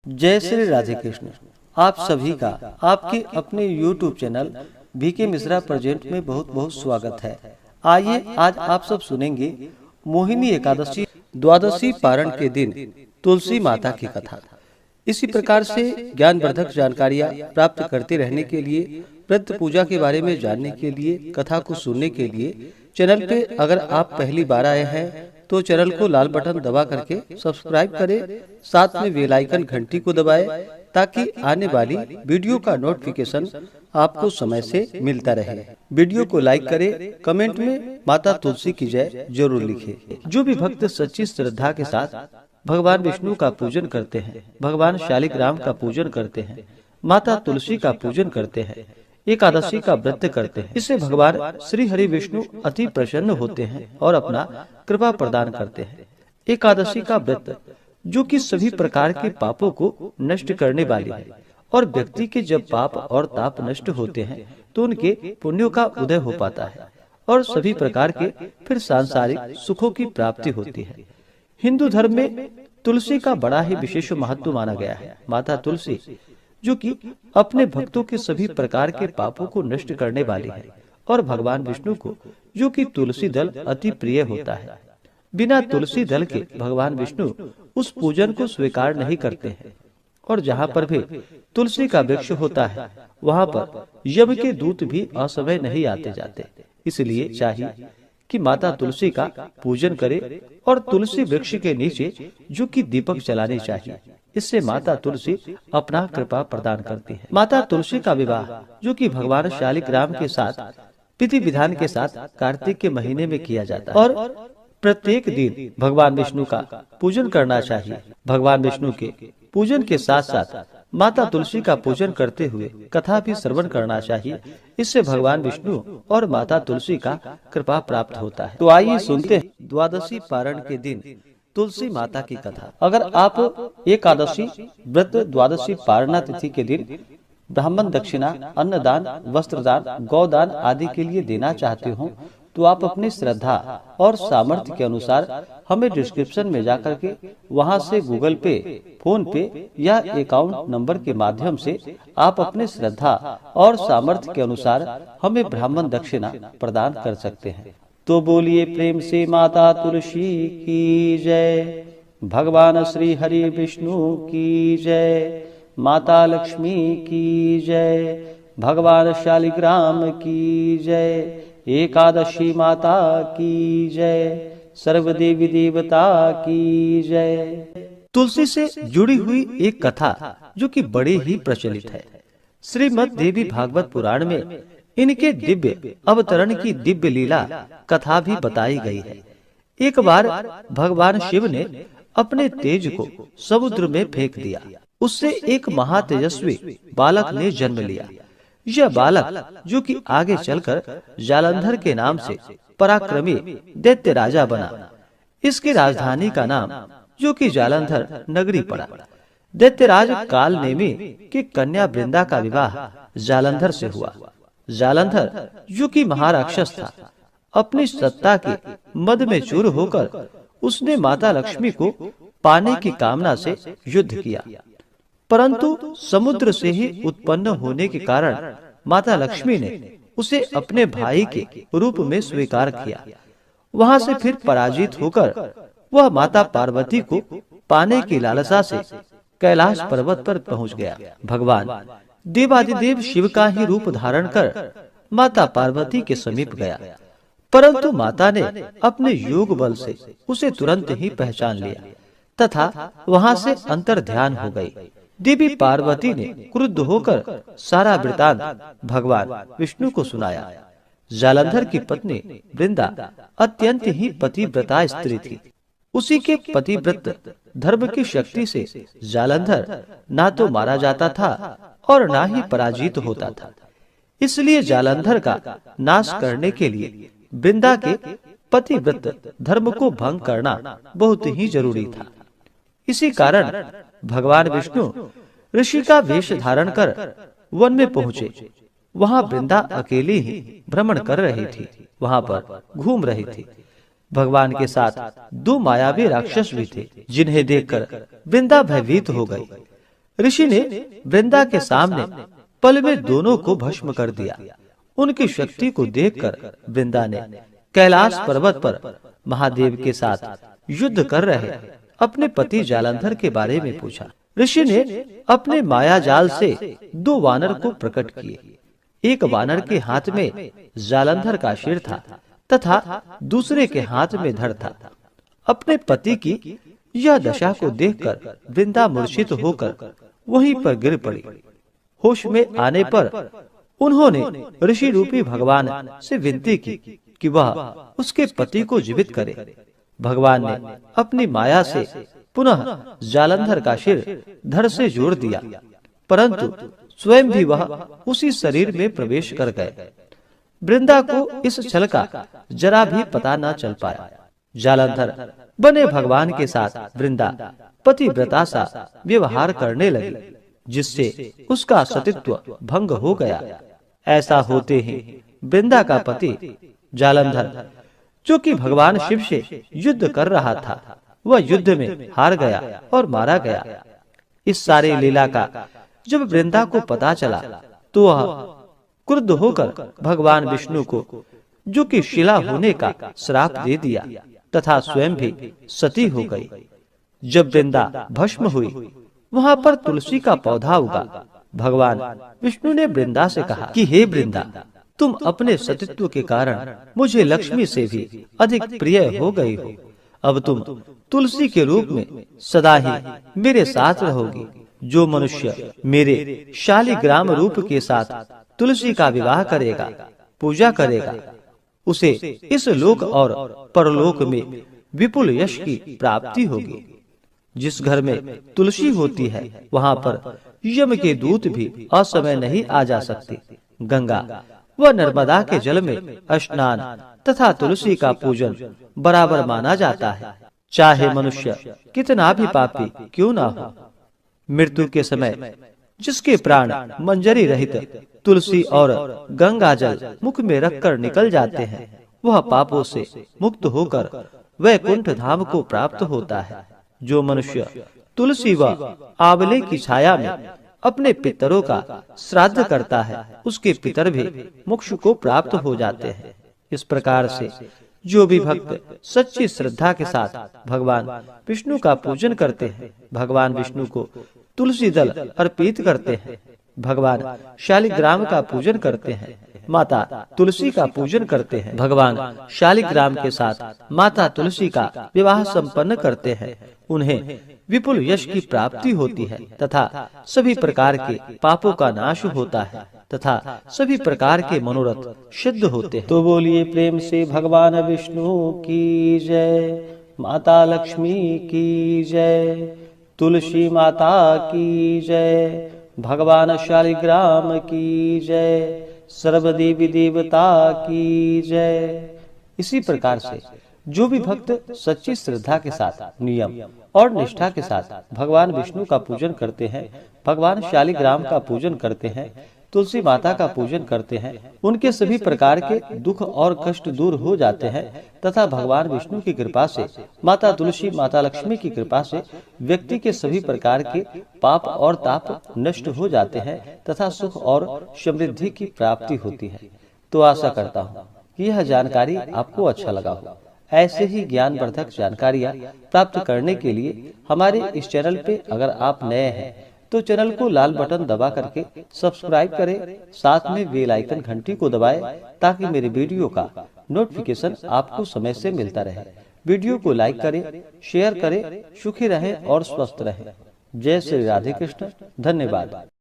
जय श्री राधे कृष्ण। आप सभी का आपके अपने YouTube channel BK Mishra present में बहुत बहुत स्वागत है। आइए आज आप सब सुनेंगे मोहिनी एकादशी द्वादशी पारण के दिन तुलसी माता की कथा। इसी प्रकार से ज्ञानवर्धक जानकारियाँ प्राप्त करते रहने के लिए, व्रत पूजा के बारे में जानने के लिए, कथा को सुनने के लिए चैनल पे अगर आप पहली बार आए हैं तो चैनल को लाल बटन दबा करके सब्सक्राइब करें, साथ में बेल आइकन घंटी को दबाएं ताकि आने वाली वीडियो का नोटिफिकेशन आपको समय से मिलता रहे। वीडियो को लाइक करें, कमेंट में माता तुलसी की जय जरूर लिखें। जो भी भक्त सच्ची श्रद्धा के साथ भगवान विष्णु का पूजन करते हैं, भगवान शालिग्राम का पूजन करते हैं, माता तुलसी का पूजन करते हैं, एकादशी का व्रत करते हैं, इससे भगवान श्री हरि विष्णु अति प्रसन्न होते हैं और अपना कृपा प्रदान करते हैं। एकादशी का व्रत जो कि सभी प्रकार के पापों को नष्ट करने वाली है और व्यक्ति के जब पाप और ताप नष्ट होते हैं तो उनके पुण्यों का उदय हो पाता है और सभी प्रकार के फिर सांसारिक सुखों की प्राप्ति होती है। हिंदू धर्म में तुलसी का बड़ा ही विशेष महत्व माना गया है। माता तुलसी जो कि अपने भक्तों के सभी प्रकार के पापों को नष्ट करने वाली है और भगवान विष्णु को जो कि तुलसी दल अति प्रिय होता है। बिना तुलसी दल के भगवान विष्णु उस पूजन को स्वीकार नहीं करते हैं और जहाँ पर भी तुलसी का वृक्ष होता है वहाँ पर यम के दूत भी असमय नहीं आते जाते। इसलिए चाहिए कि माता तुलसी का पूजन करे और तुलसी वृक्ष के नीचे जो कि दीपक जलाने चाहिए। इससे माता तुलसी अपना कृपा प्रदान करती है। माता तुलसी का विवाह जो कि भगवान शालिग्राम के साथ विधि विधान के साथ कार्तिक के महीने में किया जाता है और प्रत्येक दिन भगवान विष्णु का पूजन करना चाहिए। भगवान विष्णु के पूजन के साथ साथ माता तुलसी का पूजन करते हुए कथा भी श्रवण करना चाहिए। इससे भगवान विष्णु और माता तुलसी का कृपा प्राप्त होता है। तो आइए सुनते हैं द्वादशी पारण के दिन तुलसी माता की कथा। अगर आप एकादशी व्रत द्वादशी पारणा तिथि के दिन ब्राह्मण दक्षिणा, अन्नदान, वस्त्रदान, गौदान आदि के लिए देना चाहते हो तो आप अपनी श्रद्धा और सामर्थ्य के अनुसार हमें डिस्क्रिप्शन में जाकर के वहां से गूगल पे, फोन पे या अकाउंट नंबर के माध्यम से आप अपने श्रद्धा और सामर्थ्य के अनुसार हमें ब्राह्मण दक्षिणा प्रदान कर सकते हैं। तो बोलिए प्रेम से माता तुलसी की जय, भगवान श्री हरि विष्णु की जय, माता लक्ष्मी की जय, भगवान शालिग्राम की जय, एकादशी माता की जय, सर्व देवी देवता की जय। तुलसी से जुड़ी हुई एक कथा जो कि बड़ी ही प्रचलित है। श्रीमद् देवी भागवत पुराण में इनके दिव्य अवतरण की दिव्य लीला कथा भी बताई गई है। एक बार भगवान शिव ने अपने तेज को समुद्र में फेंक दिया। उससे एक महातेजस्वी बालक ने जन्म लिया। यह बालक जो कि आगे चलकर जालंधर के नाम से पराक्रमी दैत्य राजा बना। इसकी राजधानी का नाम जो कि जालंधर नगरी पड़ा। दैत्यराज काल नेमी की कन्या वृंदा का विवाह जालंधर से हुआ। जालंधर जो कि महाराक्षस था, अपनी सत्ता के मद में चूर होकर उसने माता लक्ष्मी को पाने की कामना से युद्ध किया, परंतु समुद्र से ही उत्पन्न होने के कारण माता लक्ष्मी ने उसे अपने भाई के रूप में स्वीकार किया। वहां से फिर पराजित होकर वह माता पार्वती को पाने की लालसा से कैलाश पर्वत पर पहुंच गया। भगवान देवादिदेव शिव का ही रूप धारण कर माता पार्वती के समीप गया, परंतु माता ने अपने योग बल से उसे तुरंत ही पहचान लिया तथा वहां से अंतर ध्यान हो गई। देवी पार्वती ने क्रुद्ध होकर सारा वृतांत भगवान विष्णु को सुनाया। जालंधर की पत्नी वृंदा अत्यंत ही पतिव्रता स्त्री थी। उसी के पतिव्रत धर्म की शक्ति से जालंधर ना तो मारा जाता था और ना ही पराजित होता था। इसलिए जालंधर का नाश करने के लिए वृंदा के पतिव्रत धर्म को भंग करना बहुत ही जरूरी था। इसी कारण भगवान विष्णु ऋषि का वेश धारण कर वन में पहुँचे। वहाँ वृंदा अकेली ही भ्रमण कर रही थी, वहाँ पर घूम रही थी। भगवान के साथ दो मायावी राक्षस भी थे, जिन्हें देखकर वृंदा भयभीत हो गई। ऋषि ने वृंदा के सामने पल में दोनों को भस्म कर दिया। उनकी शक्ति को देखकर वृंदा ने कैलाश पर्वत पर महादेव के साथ युद्ध कर रहे अपने पति जालंधर के बारे में पूछा। ऋषि ने अपने माया जाल से 2 वानर को प्रकट किए। एक वानर के हाथ में जालंधर का सिर था तथा दूसरे के हाथ में धड़ था। अपने पति की यह दशा को देखकर वृंदा मूर्छित होकर वहीं पर गिर पड़ी। होश में आने पर उन्होंने ऋषि रूपी भगवान से विनती की कि वह उसके पति को जीवित करे। भगवान ने अपनी माया से पुनः जालंधर का सिर धड़ से जोड़ दिया, परंतु स्वयं भी वह उसी शरीर में प्रवेश कर गए। वृंदा को इस छल का जरा भी पता न चल पाया। जालंधर बने भगवान के साथ वृंदा पतिव्रता सा व्यवहार करने लगी, जिससे उसका सतीत्व भंग हो गया। ऐसा होते ही वृंदा का पति जालंधर, जो कि भगवान शिव से युद्ध कर रहा था, वह युद्ध में हार गया और मारा गया। इस सारे लीला का जब वृंदा को पता चला तो वह क्रुद्ध होकर भगवान विष्णु को, जो कि शिला होने का श्राप दे दिया तथा स्वयं भी सती हो गई। जब वृंदा भस्म हुई, वहां पर तुलसी का पौधा उगा। भगवान विष्णु ने वृंदा से कहा कि हे वृंदा, तुम अपने सतीत्व के कारण मुझे लक्ष्मी से भी अधिक प्रिय हो गई हो। अब तुम तुलसी के रूप में सदा ही मेरे साथ रहोगी। जो मनुष्य मेरे शालिग्राम रूप के साथ तुलसी का विवाह करेगा, पूजा करेगा, उसे इस लोक और परलोक में विपुल यश की प्राप्ति होगी। जिस घर में तुलसी होती है, वहाँ पर यम के दूत भी असमय नहीं आ जा सकते। गंगा व नर्मदा के जल में स्नान तथा तुलसी का पूजन बराबर माना जाता है, चाहे मनुष्य कितना भी पापी क्यों ना हो। मृत्यु के समय जिसके प्राण मंजरी रहित तुलसी और गंगा जल मुख में रखकर निकल जाते हैं, वह पापों से मुक्त होकर वैकुंठ धाम को प्राप्त होता है। जो मनुष्य तुलसी व आंवले की छाया में अपने पितरों का श्राद्ध करता है, उसके पितर भी मोक्ष को प्राप्त हो जाते हैं। इस प्रकार से जो भी भक्त सच्ची श्रद्धा के साथ भगवान विष्णु का पूजन करते हैं, भगवान विष्णु को तुलसी दल अर्पित करते हैं, भगवान शालिग्राम का पूजन करते हैं, माता तुलसी का पूजन करते हैं, भगवान शालिग्राम के साथ माता तुलसी का विवाह संपन्न करते हैं, उन्हें विपुल यश की प्राप्ति होती है तथा सभी प्रकार के पापों का नाश होता है तथा सभी प्रकार के मनोरथ सिद्ध होते हैं। तो बोलिए प्रेम से भगवान विष्णु की जय, माता लक्ष्मी की जय, तुलसी माता की जय, भगवान शालिग्राम की जय, सर्वदेवी देवता की जय। इसी प्रकार से जो भी भक्त सच्ची श्रद्धा के साथ नियम और निष्ठा के साथ भगवान विष्णु का पूजन करते हैं, भगवान शालिग्राम का पूजन करते हैं, तुलसी माता का पूजन करते हैं, उनके सभी प्रकार के दुख और कष्ट दूर हो जाते हैं तथा भगवान विष्णु की कृपा से, माता तुलसी माता लक्ष्मी की कृपा से व्यक्ति के सभी प्रकार के पाप और ताप नष्ट हो जाते हैं तथा सुख और समृद्धि की प्राप्ति होती है। तो आशा करता हूँ कि यह जानकारी आपको अच्छा लगा हो। ऐसे ही ज्ञानवर्धक जानकारियाँ प्राप्त करने के लिए हमारे इस चैनल पे अगर आप नए हैं तो चैनल को लाल बटन दबा करके सब्सक्राइब करें, साथ में बेल आइकन घंटी को दबाएं ताकि मेरे वीडियो का नोटिफिकेशन आपको समय से मिलता रहे। वीडियो को लाइक करें, शेयर करें, सुखी रहें और स्वस्थ रहें। जय श्री राधे कृष्ण। धन्यवाद।